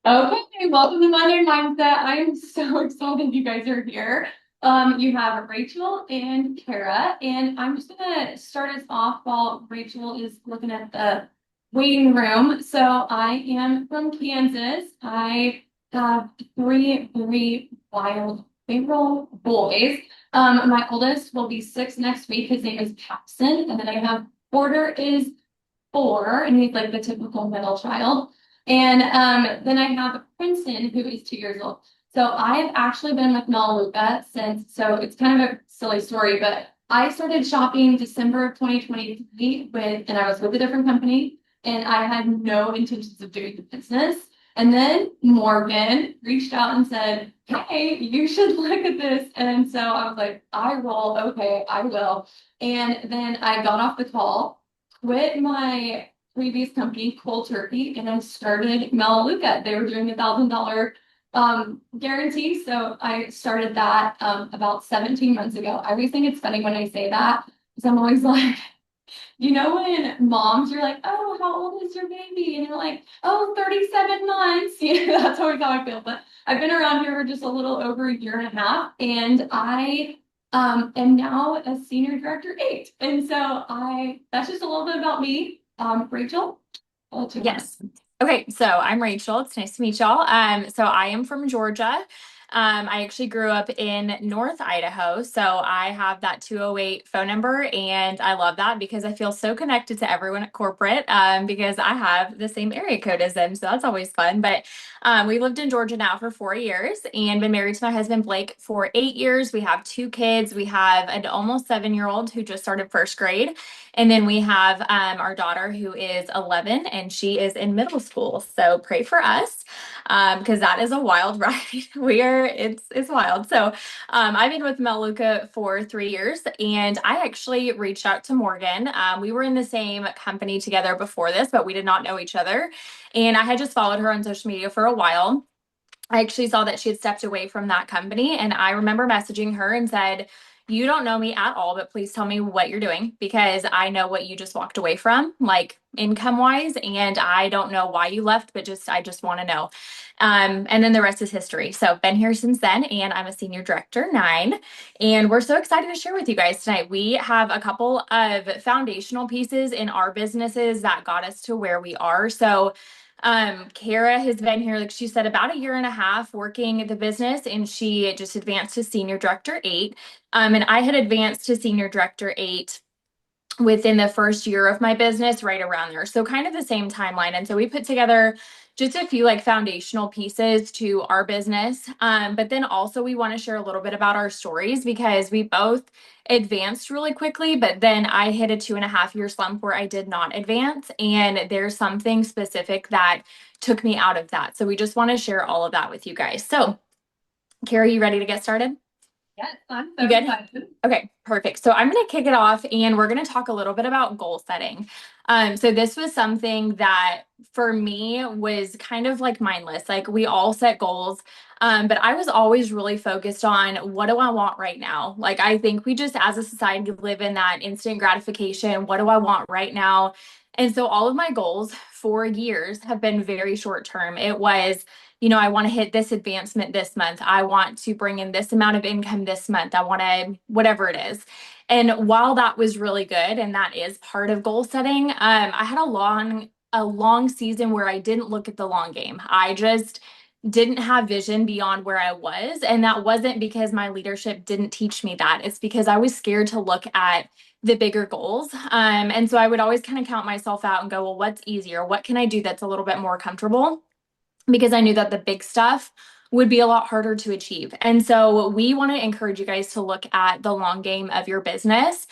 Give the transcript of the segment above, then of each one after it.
Okay, welcome to Monday Mindset. I am so excited you guys are here. You have Rachel and Kara, and I'm just gonna start us off while Rachel is looking at the waiting room. So I am from Kansas. I have three very wild, little boys. My oldest will be 6 next week. His name is Paxton, and then I have Porter is 4, and he's like the typical middle child. And then I have Princeton, who is 2 years old. So I've actually been with Melaleuca since, so it's kind of a silly story, but I started shopping December of 2023 and I was with a different company and I had no intentions of doing the business. And then Morgan reached out and said, "Hey, you should look at this." And so I was like, I will, okay, I will. And then I got off the call, quit my previous company, Cold Turkey, and I started Melaleuca. They were doing $1,000 guarantee. So I started that about 17 months ago. I always think it's funny when I say that because I'm always like, when moms, you're like, "Oh, how old is your baby?" And you're like, "Oh, 37 months." That's always how I feel. But I've been around here for just a little over a year and a half, and I am now a senior director 8. And so that's just a little bit about me. Rachel, I'll let you go next. Yes. Okay, so I'm Rachel. It's nice to meet y'all. So I am from Georgia. I actually grew up in North Idaho, so I have that 208 phone number, and I love that because I feel so connected to everyone at corporate because I have the same area code as them, so that's always fun. But we lived in Georgia now for 4 years and been married to my husband Blake for 8 years. We have 2 kids. We have an almost 7-year-old who just started first grade. And then we have our daughter who is 11 and she is in middle school. So pray for us because that is a wild ride. It's wild. So I've been with Meluca for 3 years and I actually reached out to Morgan. We were in the same company together before this, but we did not know each other. And I had just followed her on social media for a while. I actually saw that she had stepped away from that company. And I remember messaging her and said, "You don't know me at all, but please tell me what you're doing because I know what you just walked away from, like income wise. And I don't know why you left, but I just want to know." And then the rest is history. So been here since then, and I'm a senior director 9. And we're so excited to share with you guys tonight. We have a couple of foundational pieces in our businesses that got us to where we are. So Kara has been here, like she said, about a year and a half working the business, and she just advanced to senior director 8. And I had advanced to senior director 8 within the first year of my business, right around there. So kind of the same timeline. And so we put together just a few like foundational pieces to our business. But then also we want to share a little bit about our stories because we both advanced really quickly, but then I hit a 2.5 year slump where I did not advance. And there's something specific that took me out of that. So we just want to share all of that with you guys. So, Carrie, you ready to get started? Yes, I'm You so good? excited. Okay, perfect. So I'm going to kick it off and we're going to talk a little bit about goal setting. So this was something that for me was kind of like mindless. Like we all set goals, but I was always really focused on what do I want right now? Like I think we just as a society live in that instant gratification. What do I want right now? And so all of my goals for years have been very short term. It was, I want to hit this advancement this month. I want to bring in this amount of income this month. I want to, whatever it is. And while that was really good, and that is part of goal setting, I had a long season where I didn't look at the long game. I just didn't have vision beyond where I was. And that wasn't because my leadership didn't teach me that. It's because I was scared to look at the bigger goals. And so I would always kind of count myself out and go, well, what's easier? What can I do that's a little bit more comfortable? Because I knew that the big stuff would be a lot harder to achieve. And so we want to encourage you guys to look at the long game of your business.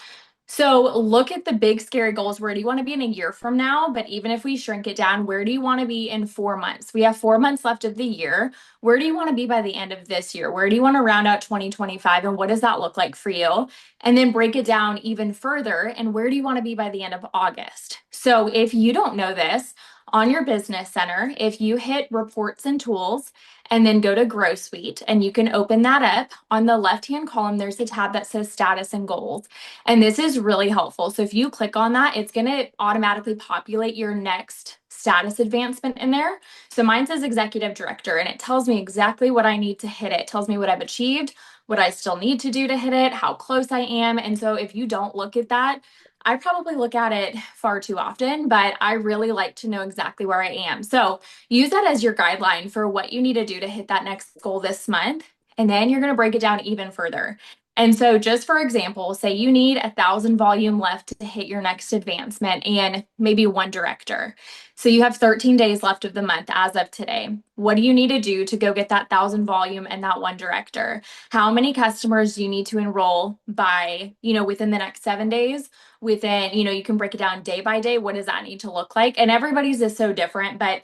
So look at the big scary goals. Where do you want to be in a year from now? But even if we shrink it down, where do you want to be in 4 months? We have 4 months left of the year. Where do you want to be by the end of this year? Where do you want to round out 2025? And what does that look like for you? And then break it down even further. And where do you want to be by the end of August? So if you don't know this, on your business center, if you hit reports and tools and then go to Grow Suite and you can open that up on the left hand column, there's a tab that says status and goals. And this is really helpful. So if you click on that, it's going to automatically populate your next status advancement in there. So mine says executive director, and it tells me exactly what I need to hit it. It tells me what I've achieved, what I still need to do to hit it, how close I am. And so if you don't look at that, I probably look at it far too often, but I really like to know exactly where I am. So use that as your guideline for what you need to do to hit that next goal this month. And then you're going to break it down even further. And so, just for example, say you need 1,000 volume left to hit your next advancement and maybe one director. So, you have 13 days left of the month as of today. What do you need to do to go get that 1,000 volume and that one director? How many customers do you need to enroll by, within the next 7 days? Within, you can break it down day by day. What does that need to look like? And everybody's is so different, but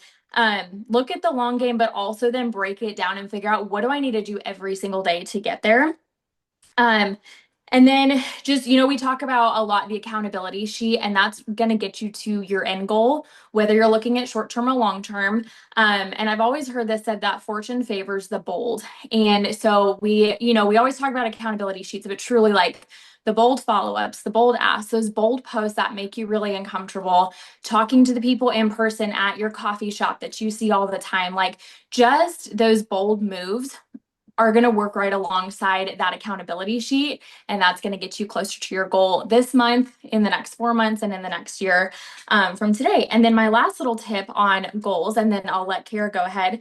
look at the long game, but also then break it down and figure out what do I need to do every single day to get there. Um, and then just, we talk about a lot the accountability sheet, and that's going to get you to your end goal, whether you're looking at short term or long term. And I've always heard this said that fortune favors the bold. And so we always talk about accountability sheets, but truly like the bold follow-ups, the bold asks, those bold posts that make you really uncomfortable, talking to the people in person at your coffee shop that you see all the time, like just those bold moves are going to work right alongside that accountability sheet. And that's going to get you closer to your goal this month, in the next 4 months, and in the next year from today. And then my last little tip on goals, and then I'll let Kara go ahead,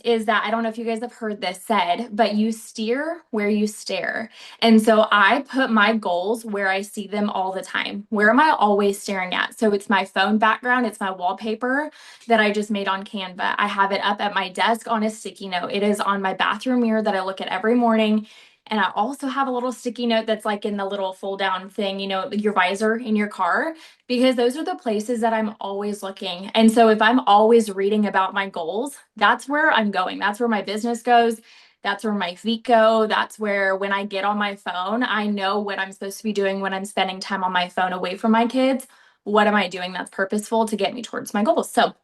is that I don't know if you guys have heard this said, but you steer where you stare. And so I put my goals where I see them all the time. Where am I always staring at? So it's my phone background, it's my wallpaper that I just made on Canva. I have it up at my desk on a sticky note. It is on my bathroom mirror that I look at every morning. And I also have a little sticky note that's like in the little fold down thing, your visor in your car, because those are the places that I'm always looking. And so if I'm always reading about my goals, that's where I'm going. That's where my business goes. That's where my feet go. That's where when I get on my phone, I know what I'm supposed to be doing when I'm spending time on my phone away from my kids. What am I doing that's purposeful to get me towards my goals? So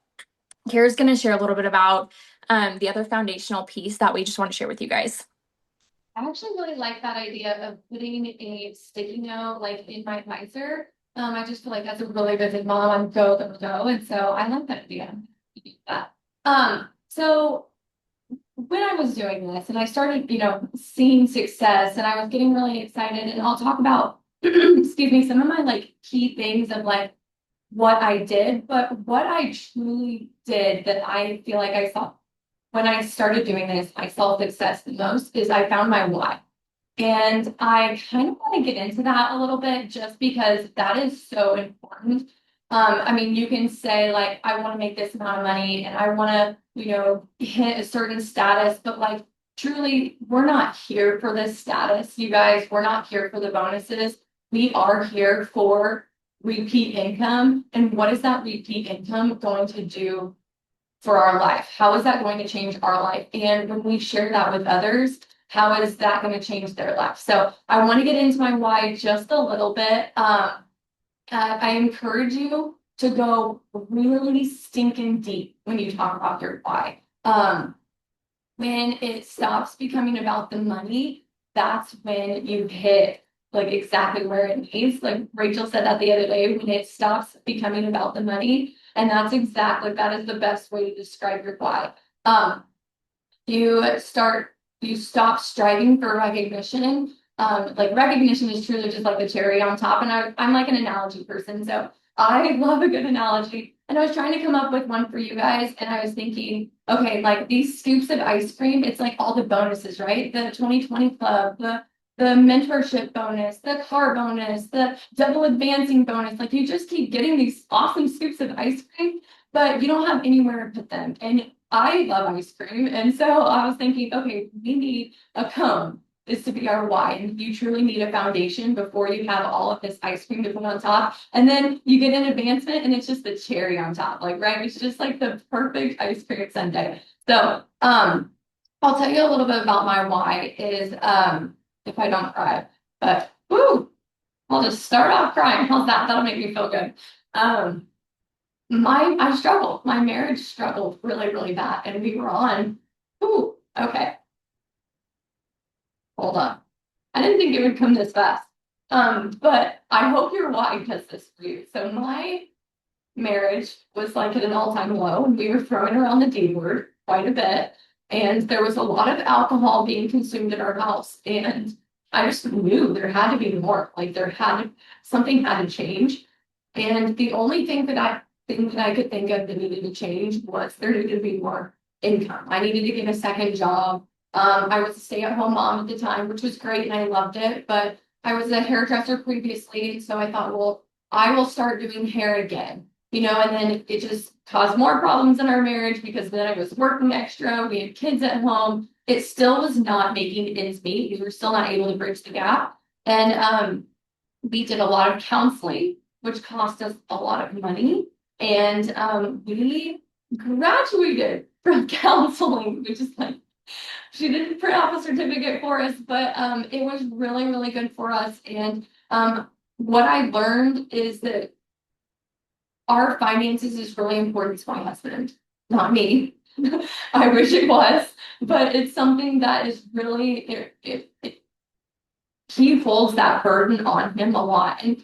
Kara's going to share a little bit about the other foundational piece that we just want to share with you guys. I actually really like that idea of putting a sticky note like in my visor. I just feel like that's a really busy mom on go, go, go. And so I like that idea. That. So when I was doing this and I started, seeing success and I was getting really excited, and I'll talk about, excuse me, some of my like key things of like what I did, but what I truly did that I feel like I saw when I started doing this, I saw success the most is I found my why. And I kind of want to get into that a little bit just because that is so important. I mean, you can say like, I want to make this amount of money and I want to, hit a certain status, but like truly, we're not here for this status, you guys. We're not here for the bonuses. We are here for repeat income. And what is that repeat income going to do for our life? How is that going to change our life? And when we share that with others, how is that going to change their life? So I want to get into my why just a little bit. I encourage you to go really stinking deep when you talk about your why. When it stops becoming about the money, that's when you hit like exactly where it needs. Like Rachel said that the other day, when it stops becoming about the money, and that's exactly that is the best way to describe your why. You stop striving for recognition. Like recognition is truly just like the cherry on top. And I'm like an analogy person, so I love a good analogy. And I was trying to come up with one for you guys, and I was thinking, okay, like these scoops of ice cream, it's like all the bonuses, right? The 2020 club, the mentorship bonus, the car bonus, the double advancing bonus. Like you just keep getting these awesome scoops of ice cream, but you don't have anywhere to put them. And I love ice cream. And so I was thinking, okay, we need a cone. This to be our why. And you truly need a foundation before you have all of this ice cream to put on top. And then you get an advancement and it's just the cherry on top. Like, right? It's just like the perfect ice cream sundae. So I'll tell you a little bit about my why is if I don't cry. But woo, I'll just start off crying. How's that? That'll make me feel good. I struggled. My marriage struggled really, really bad. And we were on, ooh, okay, hold on. I didn't think it would come this fast. But I hope your why does this for you. So marriage was like at an all-time low, and we were throwing around the D word quite a bit. And there was a lot of alcohol being consumed in our house. And I just knew there had to be more. Like something had to change. And the only thing that I could think of that needed to change was there needed to be more income. I needed to get a second job. I was a stay-at-home mom at the time, which was great and I loved it, but I was a hairdresser previously, so I thought, well, I will start doing hair again, and then it just caused more problems in our marriage because then I was working extra, we had kids at home. It still was not making ends meet. We were still not able to bridge the gap. And we did a lot of counseling, which cost us a lot of money. And we graduated from counseling, which is like, she didn't print off a certificate for us, but it was really, really good for us. And what I learned is that our finances is really important to my husband, not me. I wish it was, but it's something that is really, he holds that burden on him a lot. And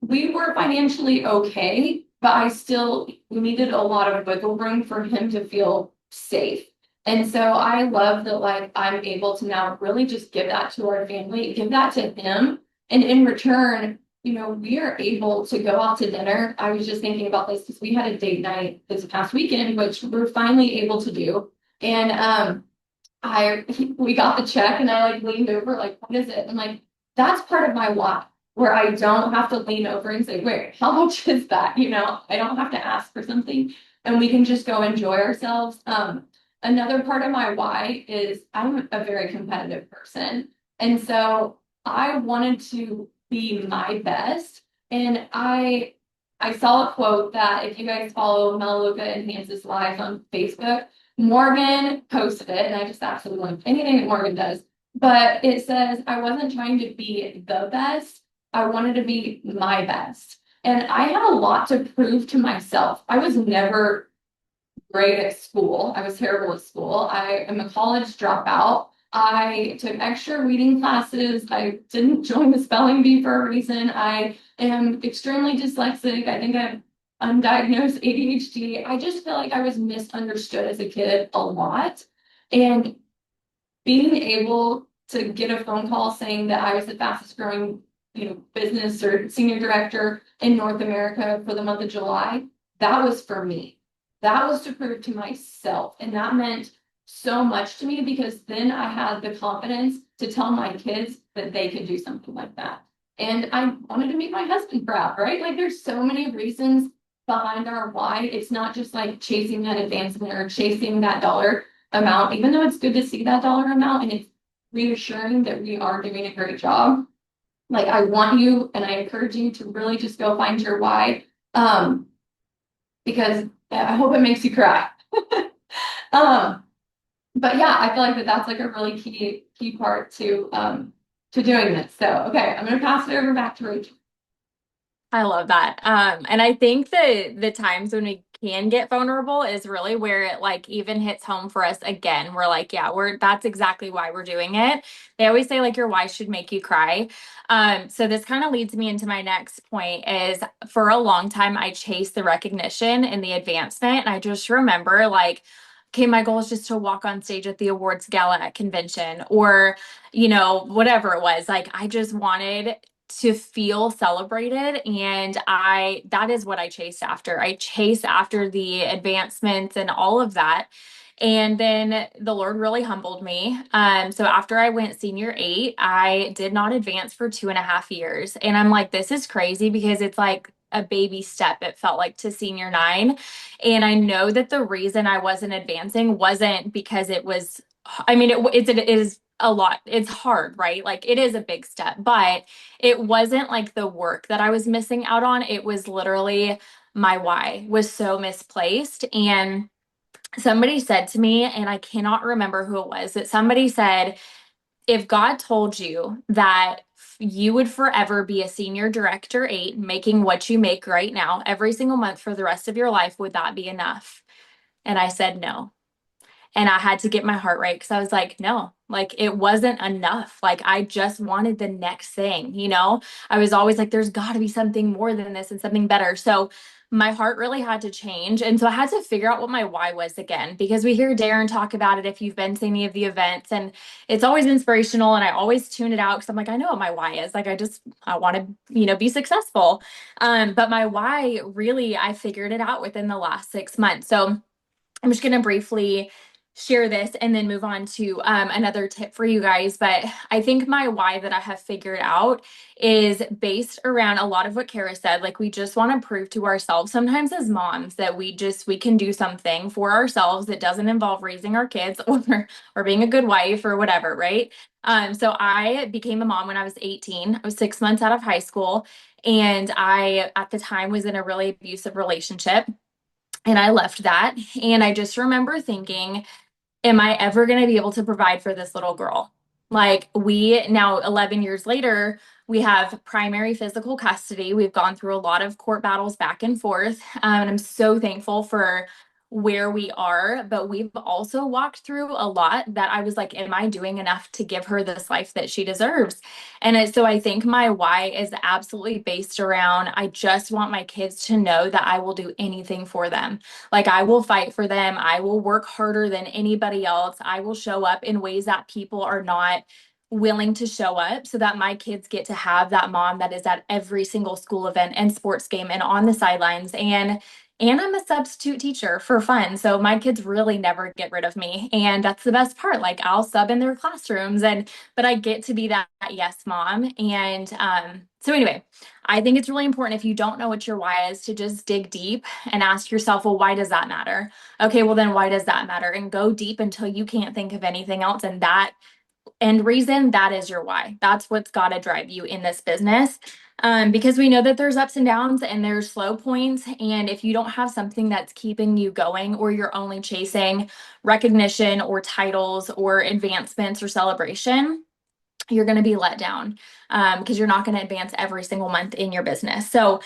we were financially okay, but I still needed a lot of wiggle room for him to feel safe. And so I love that, like, I'm able to now really just give that to our family, give that to him. And in return, we are able to go out to dinner. I was just thinking about this because we had a date night this past weekend, which we're finally able to do. And we got the check and I like leaned over, like, what is it? And like, that's part of my why, where I don't have to lean over and say, wait, how much is that? I don't have to ask for something and we can just go enjoy ourselves. Another part of my why is I'm a very competitive person. And so I wanted to be my best. And I saw a quote that if you guys follow Melaleuca Enhances Lives on Facebook, Morgan posted it, and I just absolutely love anything that Morgan does. But it says, I wasn't trying to be the best. I wanted to be my best. And I had a lot to prove to myself. I was never great at school. I was terrible at school. I am a college dropout. I took extra reading classes. I didn't join the spelling bee for a reason. I am extremely dyslexic. I think I have undiagnosed ADHD. I just feel like I was misunderstood as a kid a lot. And being able to get a phone call saying that I was the fastest growing, business or senior director in North America for the month of July, that was for me. That was to prove to myself. And that meant so much to me because then I had the confidence to tell my kids that they could do something like that. And I wanted to make my husband proud, right? Like there's so many reasons behind our why. It's not just like chasing that advancement or chasing that dollar amount, even though it's good to see that dollar amount and it's reassuring that we are doing a great job. Like I want you and I encourage you to really just go find your why. Because I hope it makes you cry. um, but yeah, I feel like that's like a really key part to doing this. So okay, I'm gonna pass it over back to Rachel. I love that. And I think the times when we can get vulnerable is really where it like even hits home for us again. We're like, yeah, that's exactly why we're doing it. They always say like your why should make you cry. So this kind of leads me into my next point is for a long time I chased the recognition and the advancement. And I just remember like, okay, my goal is just to walk on stage at the awards gala at convention or, whatever it was. Like I just wanted to feel celebrated, and that is what I chased after. I chased after the advancements and all of that. And then the Lord really humbled me. So after I went senior 8, I did not advance for 2.5 years. And I'm like, this is crazy because it's like a baby step, it felt like, to senior 9. And I know that the reason I wasn't advancing wasn't because it was, I mean, it is a lot. It's hard, right? Like it is a big step, but it wasn't like the work that I was missing out on. It was literally my why was so misplaced. And somebody said to me, and I cannot remember who it was, that somebody said, if God told you that you would forever be a senior director 8, making what you make right now every single month for the rest of your life, would that be enough? And I said no. And I had to get my heart right because I was like, no, like it wasn't enough. Like I just wanted the next thing, I was always like, there's got to be something more than this and something better. So my heart really had to change. And so I had to figure out what my why was again, because we hear Darren talk about it if you've been to any of the events, and it's always inspirational. And I always tune it out because I'm like, I know what my why is. Like, I want to, be successful. But my why really, I figured it out within the last 6 months. So I'm just going to briefly share this and then move on to another tip for you guys. But I think my why that I have figured out is based around a lot of what Kara said. Like, we just want to prove to ourselves sometimes as moms that we can do something for ourselves that doesn't involve raising our kids or being a good wife or whatever, right? So I became a mom when I was 18. I was 6 months out of high school, and I at the time was in a really abusive relationship, and I left that. And I just remember thinking, am I ever going to be able to provide for this little girl? Like, we now, 11 years later, we have primary physical custody. We've gone through a lot of court battles back and forth. And I'm so thankful for where we are. But we've also walked through a lot that I was like, am I doing enough to give her this life that she deserves? So I think my why is absolutely based around I just want my kids to know that I will do anything for them. Like, I will fight for them. I will work harder than anybody else. I will show up in ways that people are not willing to show up, so that my kids get to have that mom that is at every single school event and sports game and on the sidelines. And I'm a substitute teacher for fun. So my kids really never get rid of me. And that's the best part. Like, I'll sub in their classrooms, but I get to be that yes mom. So anyway, I think it's really important, if you don't know what your why is, to just dig deep and ask yourself, well, why does that matter? Okay, well, then why does that matter? And go deep until you can't think of anything else. And that end reason, that is your why. That's what's got to drive you in this business. Because we know that there's ups and downs and there's slow points. And if you don't have something that's keeping you going, or you're only chasing recognition or titles or advancements or celebration, you're going to be let down, because you're not going to advance every single month in your business. So,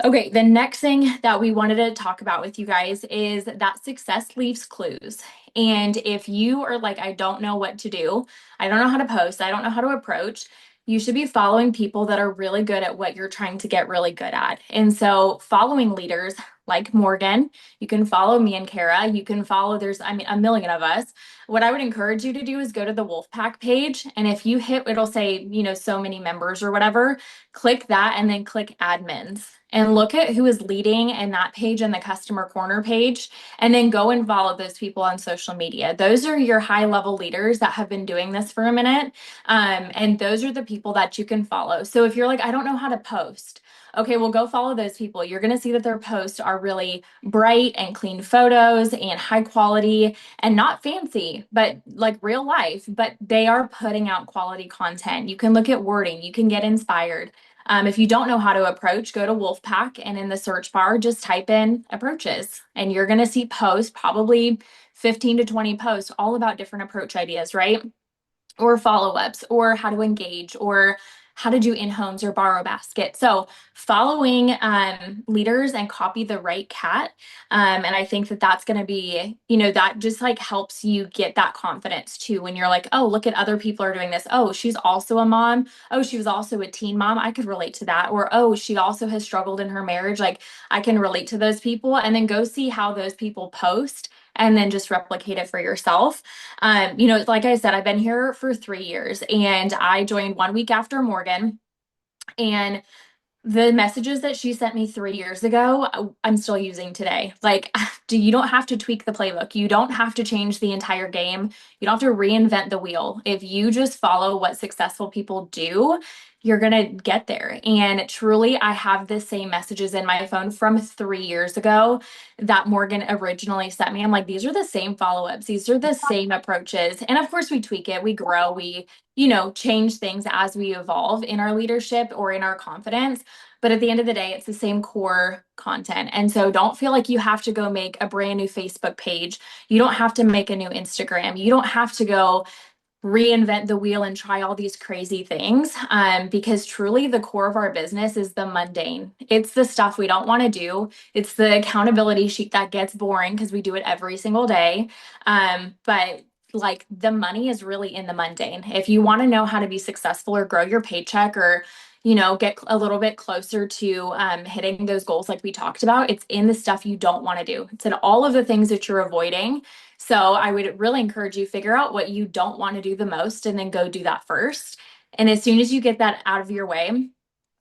okay, the next thing that we wanted to talk about with you guys is that success leaves clues. And if you are like, I don't know what to do, I don't know how to post, I don't know how to approach, you should be following people that are really good at what you're trying to get really good at. And so, following leaders like Morgan, you can follow me and Kara, you can follow, a million of us. What I would encourage you to do is go to the Wolfpack page. And if you hit, it'll say, so many members or whatever, click that and then click admins and look at who is leading in that page and the customer corner page, and then go and follow those people on social media. Those are your high level leaders that have been doing this for a minute. And those are the people that you can follow. So if you're like, I don't know how to post, okay, well, go follow those people. You're going to see that their posts are really bright and clean photos and high quality and not fancy, but like real life, but they are putting out quality content. You can look at wording, you can get inspired. If you don't know how to approach, go to Wolfpack and in the search bar, just type in approaches, and you're going to see posts, probably 15 to 20 posts, all about different approach ideas, right? Or follow-ups, or how to engage, or how to do in-homes or borrow basket. So following leaders and copy the right cat. And I think that that's going to be, that just like helps you get that confidence too. When you're like, oh, look at other people are doing this. Oh, she's also a mom. Oh, she was also a teen mom. I could relate to that. Or, oh, she also has struggled in her marriage. Like, I can relate to those people. And then go see how those people post, and then just replicate it for yourself. Like I said, I've been here for 3 years, and I joined 1 week after Morgan. And the messages that she sent me 3 years ago, I'm still using today. Like, you don't have to tweak the playbook. You don't have to change the entire game. You don't have to reinvent the wheel. If you just follow what successful people do, you're going to get there. And truly, I have the same messages in my phone from 3 years ago that Morgan originally sent me. I'm like, these are the same follow-ups. These are the same approaches. And of course, we tweak it, we grow, we change things as we evolve in our leadership or in our confidence. But at the end of the day, it's the same core content. And so don't feel like you have to go make a brand new Facebook page. You don't have to make a new Instagram. You don't have to go reinvent the wheel and try all these crazy things, because truly the core of our business is the mundane. It's the stuff we don't want to do. It's the accountability sheet that gets boring because we do it every single day. But like, the money is really in the mundane. If you want to know how to be successful or grow your paycheck, or get a little bit closer to hitting those goals like we talked about. It's in the stuff you don't want to do. It's in all of the things that you're avoiding. So I would really encourage you figure out what you don't want to do the most and then go do that first. And as soon as you get that out of your way,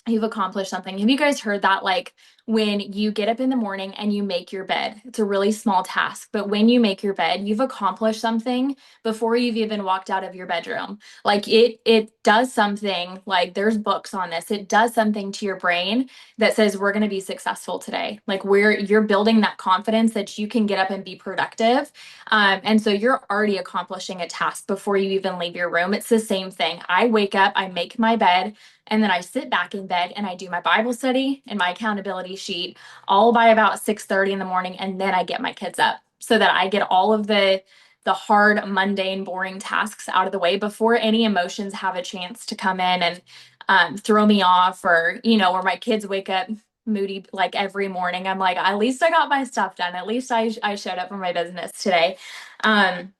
you've accomplished something. Have you guys heard that? Like when you get up in the morning and you make your bed, it's a really small task, but when you make your bed, you've accomplished something before you've even walked out of your bedroom. Like it does something, like there's books on this. It does something to your brain that says we're going to be successful today. Like you're building that confidence that you can get up and be productive. And so you're already accomplishing a task before you even leave your room. It's the same thing. I wake up, I make my bed, and then I sit back in bed and I do my Bible study and my accountability sheet all by about 6:30 in the morning. And then I get my kids up so that I get all of the hard, mundane, boring tasks out of the way before any emotions have a chance to come in and throw me off, or, where my kids wake up moody like every morning. I'm like, at least I got my stuff done. At least I showed up for my business today. Um,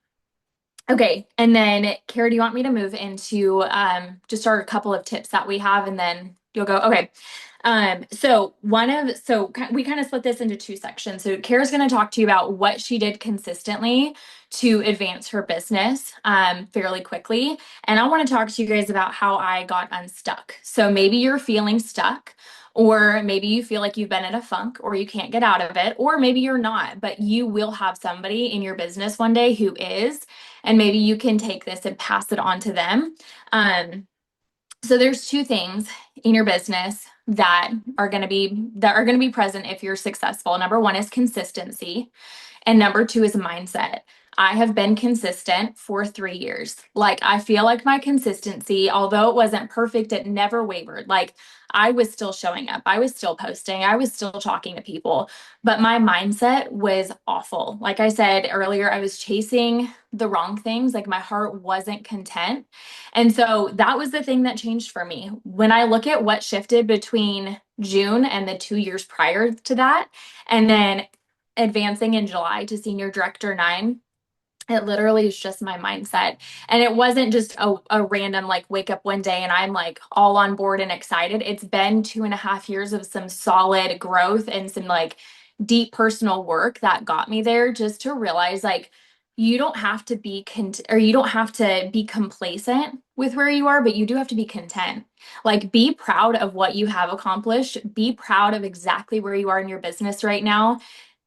Okay, and then Kara, do you want me to move into just our couple of tips that we have, and then you'll go, okay. We kind of split this into two sections. So Kara's going to talk to you about what she did consistently to advance her business fairly quickly. And I want to talk to you guys about how I got unstuck. So maybe you're feeling stuck, or maybe you feel like you've been in a funk or you can't get out of it, or maybe you're not, but you will have somebody in your business one day who is, and maybe you can take this and pass it on to them. So there's two things in your business that are going to be present if you're successful. Number one is consistency, and number two is mindset. I have been consistent for 3 years. Like, I feel like my consistency, although it wasn't perfect, it never wavered. Like, I was still showing up, I was still posting, I was still talking to people, but my mindset was awful. Like I said earlier, I was chasing the wrong things. Like, my heart wasn't content. And so that was the thing that changed for me. When I look at what shifted between June and the 2 years prior to that, and then advancing in July to senior director 9, it literally is just my mindset. And it wasn't just a random like wake up one day and I'm like all on board and excited. It's been 2.5 years of some solid growth and some like deep personal work that got me there, just to realize like you don't have to be you don't have to be complacent with where you are, but you do have to be content. Like, be proud of what you have accomplished, be proud of exactly where you are in your business right now,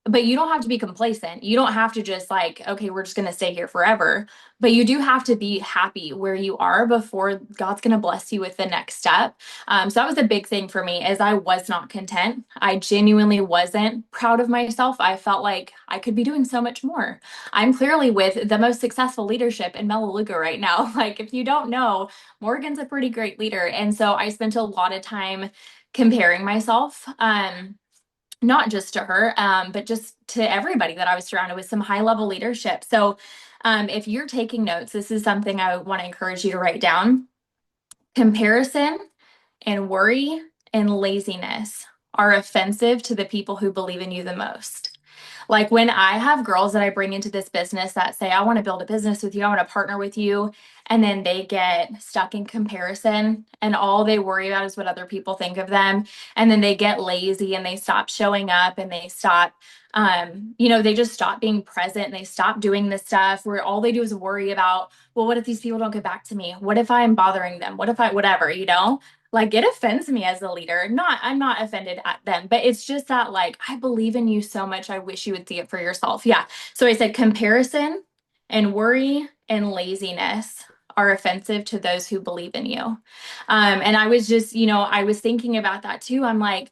but you don't have to be complacent. You don't have to just like, okay, we're just going to stay here forever. But you do have to be happy where you are before God's going to bless you with the next step. So that was a big thing for me, is I was not content. I genuinely wasn't proud of myself. I felt like I could be doing so much more. I'm clearly with the most successful leadership in Melaleuca right now. Like, if you don't know, Morgan's a pretty great leader. And so I spent a lot of time comparing myself. Not just to her, but just to everybody that I was surrounded with, some high level leadership. So if you're taking notes, this is something I want to encourage you to write down. Comparison and worry and laziness are offensive to the people who believe in you the most. Like, when I have girls that I bring into this business that say, I want to build a business with you, I want to partner with you, and then they get stuck in comparison and all they worry about is what other people think of them. And then they get lazy and they stop showing up and they stop, they just stop being present and they stop doing this stuff where all they do is worry about, well, what if these people don't get back to me? What if I'm bothering them? What if whatever, like, it offends me as a leader. I'm not offended at them, but it's just that, like, I believe in you so much. I wish you would see it for yourself. Yeah. So I said comparison and worry and laziness are offensive to those who believe in you. And I was just, I was thinking about that too. I'm like,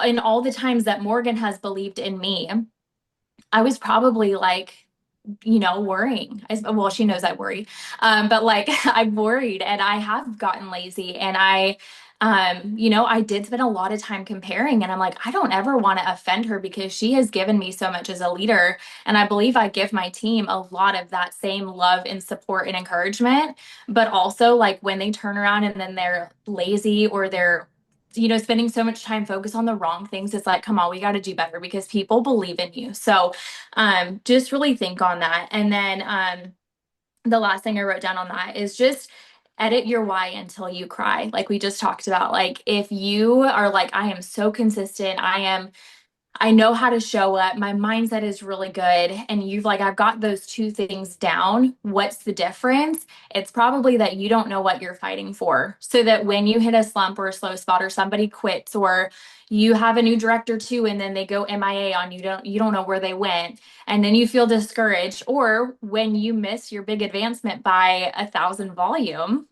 in all the times that Morgan has believed in me, I was probably like, worrying. Well, she knows I worry. But like, I'm worried and I have gotten lazy, and I did spend a lot of time comparing, and I'm like, I don't ever want to offend her because she has given me so much as a leader. And I believe I give my team a lot of that same love and support and encouragement. But also, like, when they turn around and then they're lazy or they're spending so much time focused on the wrong things, it's like, come on, we got to do better because people believe in you. So just really think on that. And then the last thing I wrote down on that is just edit your why until you cry. Like we just talked about. Like if you are like, I am so consistent, I know how to show up. My mindset is really good. And you've like, I've got those two things down. What's the difference? It's probably that you don't know what you're fighting for. So that when you hit a slump or a slow spot or somebody quits or you have a new director too, and then they go MIA on you don't know where they went. And then you feel discouraged. Or when you miss your big advancement by 1,000 volume,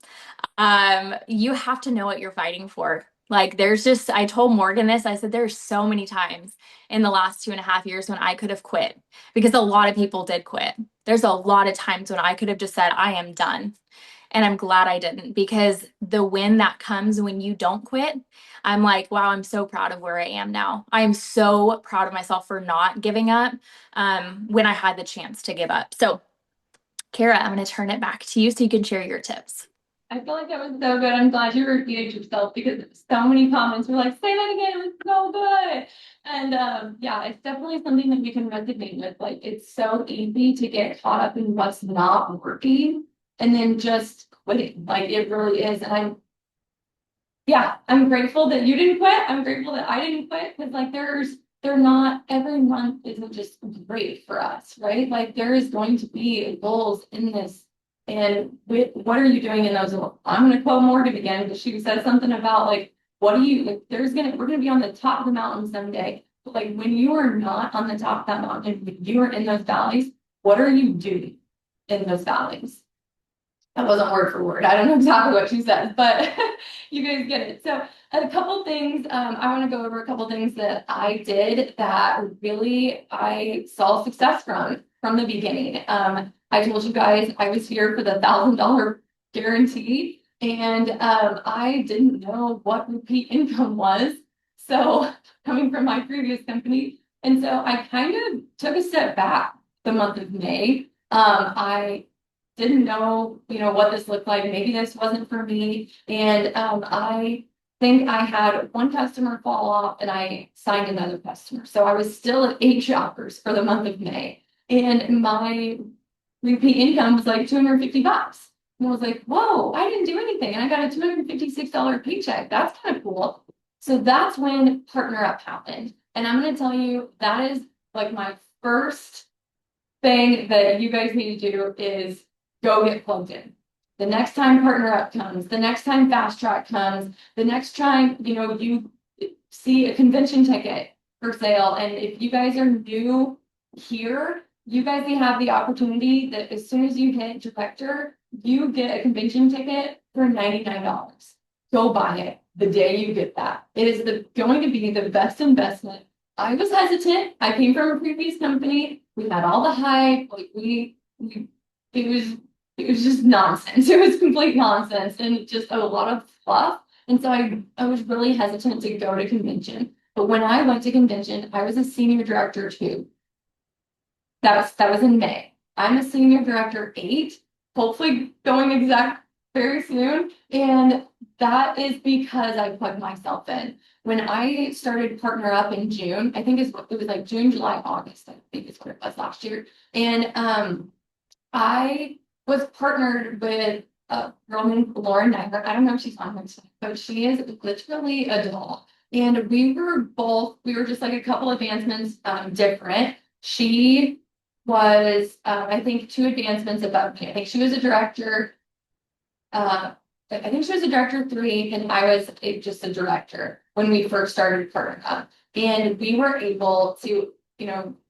you have to know what you're fighting for. Like there's just, I told Morgan this, I said, there's so many times in the last 2.5 years when I could have quit because a lot of people did quit. There's a lot of times when I could have just said, I am done. And I'm glad I didn't because the win that comes when you don't quit, I'm like, wow, I'm so proud of where I am now. I am so proud of myself for not giving up when I had the chance to give up. So, Kara, I'm going to turn it back to you so you can share your tips. I feel like that was so good. I'm glad you repeated yourself because so many comments were like, say that again, it was so good. And yeah, it's definitely something that we can resonate with. Like it's so easy to get caught up in what's not working and then just quitting. Like it really is. And I'm grateful that you didn't quit. I'm grateful that I didn't quit because like they're not every month isn't just great for us, right? Like there is going to be goals in this. And what are you doing in those? I'm going to quote Morgan again because she said something about like, what do you, like, we're going to be on the top of the mountain someday. But like when you are not on the top of that mountain, when you are in those valleys, what are you doing in those valleys? That wasn't word for word. I don't know exactly what she said, but you guys get it. So a couple things, I want to go over a couple things that I did that really I saw success from the beginning. I told you guys I was here for the $1,000 guarantee, and I didn't know what repeat income was. So coming from my previous company, and so I kind of took a step back the month of May. I didn't know, what this looked like. Maybe this wasn't for me. And I think I had one customer fall off and I signed another customer. So I was still at 8 shoppers for the month of May. And my repeat income was like $250. And I was like, whoa, I didn't do anything. And I got a $256 paycheck. That's kind of cool. So that's when Partner Up happened. And I'm going to tell you, that is like my first thing that you guys need to do is go get plugged in. The next time Partner Up comes, the next time Fast Track comes, the next time, you see a convention ticket for sale. And if you guys are new here, you guys may have the opportunity that as soon as you hit director, you get a convention ticket for $99. Go buy it the day you get that. It is going to be the best investment. I was hesitant. I came from a previous company. We had all the hype. Like it was it was just nonsense. It was complete nonsense and just a lot of fluff. And so I was really hesitant to go to convention. But when I went to convention, I was a senior director too. That was in May. I'm a senior director 8, hopefully going exec very soon. And that is because I plugged myself in. When I started Partner Up in June, I think it was like June, July, August, I think is what it was last year. And I was partnered with a girl named Lauren Nyberg. I don't know if she's on here today, but she is literally a doll. And we were just like a couple advancements different. She was, I think, 2 advancements above me. I think she was a director. I think she was a director 3, and I was just a director when we first started Partner Up. And we were able to,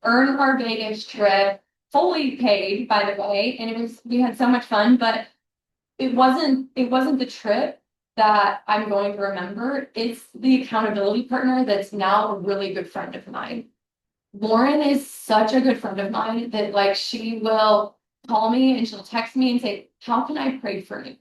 earn our Vegas trip fully paid, by the way. And we had so much fun, but it wasn't the trip that I'm going to remember. It's the accountability partner that's now a really good friend of mine. Lauren is such a good friend of mine that like she will call me and she'll text me and say, how can I pray for you?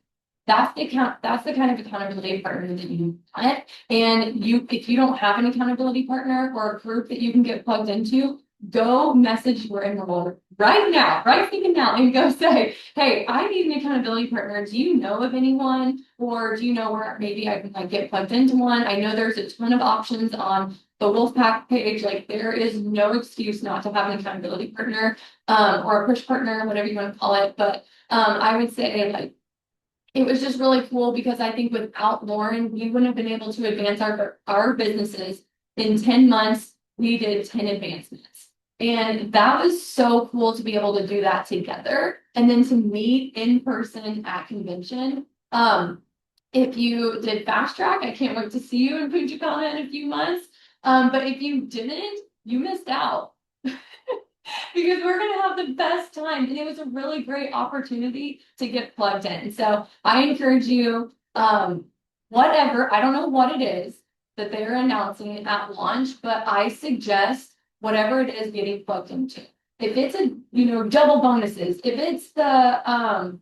That's the kind of accountability partner that you want. And if you don't have an accountability partner or a group that you can get plugged into, go message your enroller right now, right thinking now, and go say, hey, I need an accountability partner. Do you know of anyone? Or do you know where maybe I can like get plugged into one? I know there's a ton of options on the Wolfpack page. Like there is no excuse not to have an accountability partner or a push partner, whatever you want to call it. But I would say like it was just really cool because I think without Lauren, we wouldn't have been able to advance our businesses. In 10 months, we did 10 advancements. And that was so cool to be able to do that together and then to meet in person at convention. If you did fast track, I can't wait to see you in Punta Cana in a few months. But if you didn't, you missed out because we're going to have the best time. And it was a really great opportunity to get plugged in. So I encourage you, whatever, I don't know what it is that they're announcing at launch, but I suggest whatever it is getting plugged into. If it's double bonuses, if it's the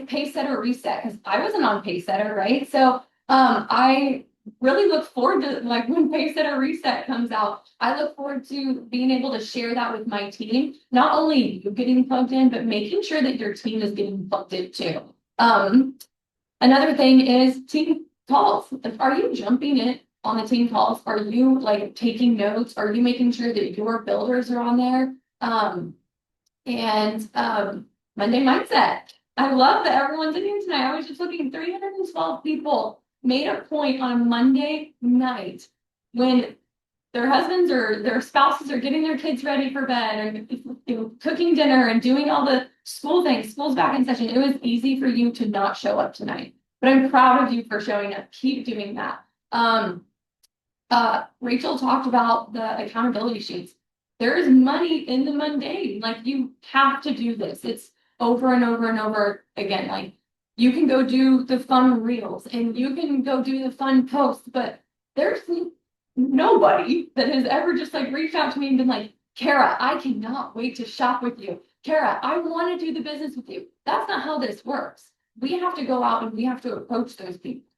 pace setter reset, because I wasn't on pace setter, right? So I really look forward to like when pace setter reset comes out. I look forward to being able to share that with my team. Not only you getting plugged in, but making sure that your team is getting plugged in too. Another thing is team calls. Are you jumping in on the team calls? Are you like taking notes? Are you making sure that your builders are on there? And Monday mindset. I love that everyone's in here tonight. I was just looking, 312 people made a point on Monday night when their husbands or their spouses are getting their kids ready for bed and cooking dinner and doing all the school things. School's back in session. It was easy for you to not show up tonight, but I'm proud of you for showing up. Keep doing that. Rachel talked about the accountability sheets. There is money in the mundane. Like you have to do this. It's over and over and over again. Like you can go do the fun reels and you can go do the fun posts, but there's nobody that has ever just like reached out to me and been like, Kara, I cannot wait to shop with you. Kara, I want to do the business with you. That's not how this works. We have to go out and we have to approach those people.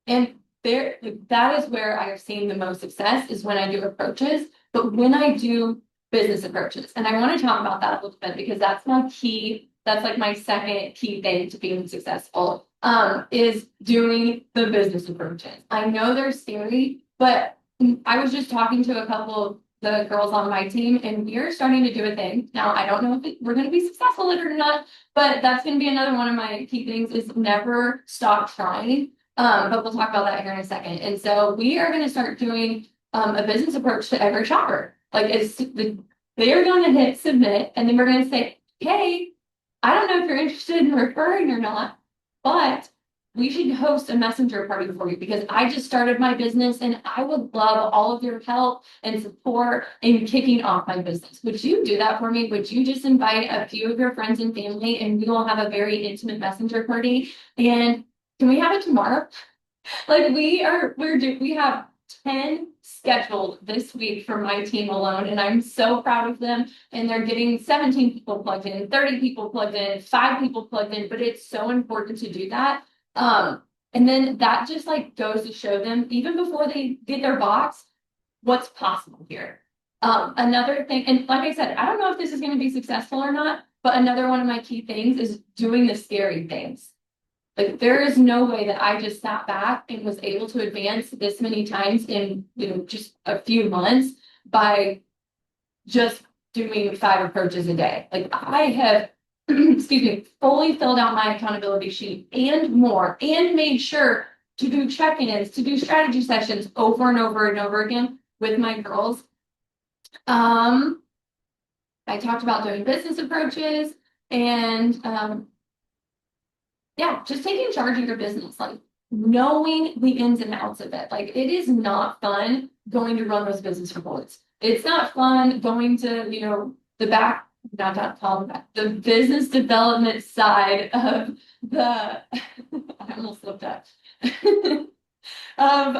And that is where I have seen the most success is when I do approaches, but when I do business approaches, and I want to talk about that a little bit because that's my key. That's like my second key thing to being successful, is doing the business approaches. I know they're scary, but I was just talking to a couple of the girls on my team, and we're starting to do a thing. Now, I don't know if we're going to be successful at it or not, but that's going to be another one of my key things is never stop trying. But we'll talk about that here in a second. And so we are going to start doing a business approach to every shopper. Like they are going to hit submit, and then we're going to say, hey, I don't know if you're interested in referring or not, but we should host a messenger party for you because I just started my business and I would love all of your help and support in kicking off my business. Would you do that for me? Would you just invite a few of your friends and family and we will have a very intimate messenger party? And can we have it tomorrow? Like we have 10 scheduled this week for my team alone, and I'm so proud of them. And they're getting 17 people plugged in, 30 people plugged in, 5 people plugged in, but it's so important to do that. And then that just like goes to show them, even before they get their box, what's possible here. Another thing, and like I said, I don't know if this is going to be successful or not, but another one of my key things is doing the scary things. Like there is no way that I just sat back and was able to advance this many times in just a few months by just doing 5 approaches a day. Like I have, excuse me, fully filled out my accountability sheet and more, and made sure to do check-ins, to do strategy sessions over and over and over again with my girls. I talked about doing business approaches and yeah, just taking charge of your business, like knowing the ins and outs of it. Like it is not fun going to run those business reports. It's not fun going to, the back, not call it back, the business development side of the, I almost looked up, of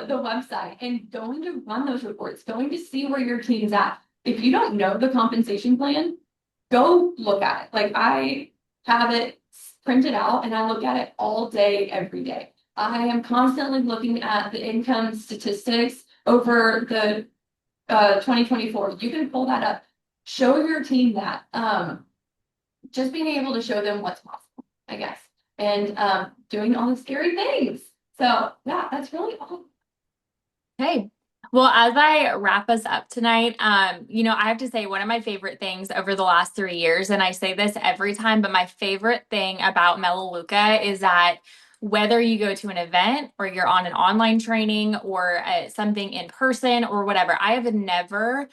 the website and going to run those reports, going to see where your team's at. If you don't know the compensation plan, go look at it. Like I have it printed out and I look at it all day, every day. I am constantly looking at the income statistics over the 2024. You can pull that up. Show your team that. Just being able to show them what's possible, I guess. And doing all the scary things. So yeah, that's really all. Hey, Well, as I wrap us up tonight, I have to say one of my favorite things over the last 3 years, and I say this every time, but my favorite thing about Melaleuca is that whether you go to an event or you're on an online training or something in person or whatever, I have never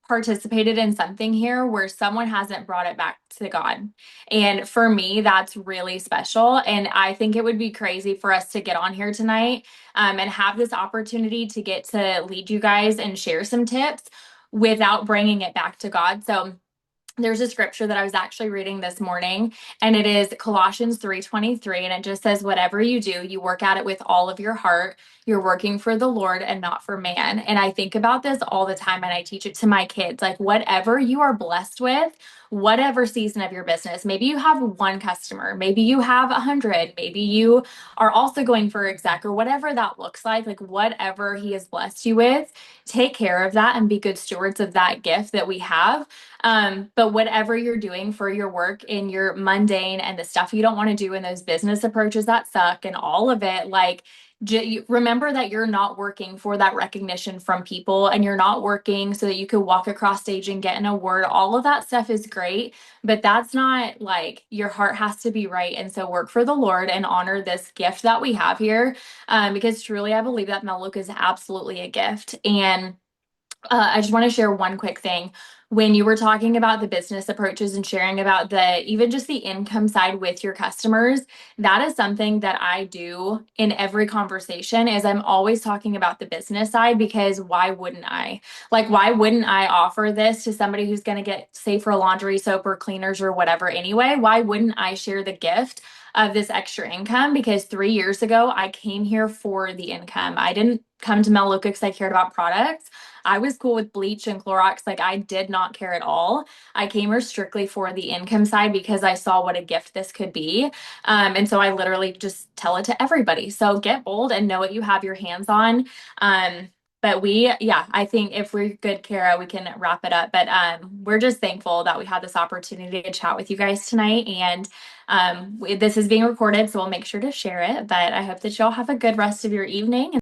participated in something here where someone hasn't brought it back to God. And for me, that's really special. And I think it would be crazy for us to get on here tonight and have this opportunity to get to lead you guys and share some tips without bringing it back to God. So there's a scripture that I was actually reading this morning, and it is Colossians 3:23, and it just says, whatever you do, you work at it with all of your heart. You're working for the Lord and not for man. And I think about this all the time, and I teach it to my kids. Like, whatever you are blessed with, whatever season of your business, maybe you have one customer, maybe you have 100, maybe you are also going for exec, or whatever that looks like whatever he has blessed you with, take care of that and be good stewards of that gift that we have. But whatever you're doing for your work in your mundane and the stuff you don't want to do in those business approaches that suck and all of it, like, remember that you're not working for that recognition from people, and you're not working so that you could walk across stage and get an award. All of that stuff is great, but that's not, like, your heart has to be right. And so work for the Lord and honor this gift that we have here, because truly I believe that Melaleuca is absolutely a gift. And I just want to share one quick thing. When you were talking about the business approaches and sharing about the even just the income side with your customers, that is something that I do in every conversation is I'm always talking about the business side, because why wouldn't I? Like, why wouldn't I offer this to somebody who's going to get, say, for laundry soap or cleaners or whatever anyway? Why wouldn't I share the gift of this extra income? Because 3 years ago, I came here for the income. I didn't come to Melaleuca because I cared about products. I was cool with bleach and Clorox. Like, I did not care at all. I came here strictly for the income side because I saw what a gift this could be. And so I literally just tell it to everybody. So get bold and know what you have your hands on. But yeah, I think if we're good, Kara, we can wrap it up. But we're just thankful that we had this opportunity to chat with you guys tonight. And this is being recorded, so we'll make sure to share it. But I hope that y'all have a good rest of your evening.